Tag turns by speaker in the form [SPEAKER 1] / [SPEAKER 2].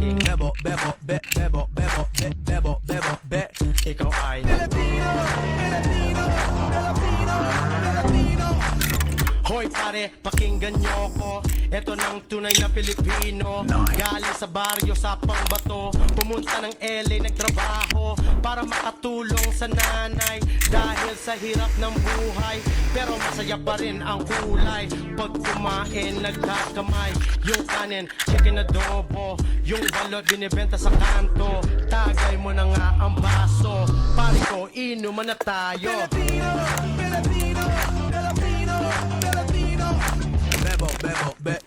[SPEAKER 1] laging bebo, bebo, be, bebo, bebo, be, bebo, bebo, be. Ikaw ay Filipino, Filipino, Filipino, Filipino. Hoy pare, pakinggan nyo ko. Eto ng tunay na Pilipino. Galing sa baryo sa Pangbato, pumunta ng LA, nagtrabaho para makatulong sa nanay. Dahil sa hirap ng buhay, pero masaya pa rin ang kulay. Pag kumain, nagkakamay. Yung kanin, chicken adobo. Yung balot, binibenta sa kanto. Tagay mo na nga ang baso. Pare ko, inuman na tayo. Filipino, Filipino, Filipino, Filipino. Bebo, bebo, be,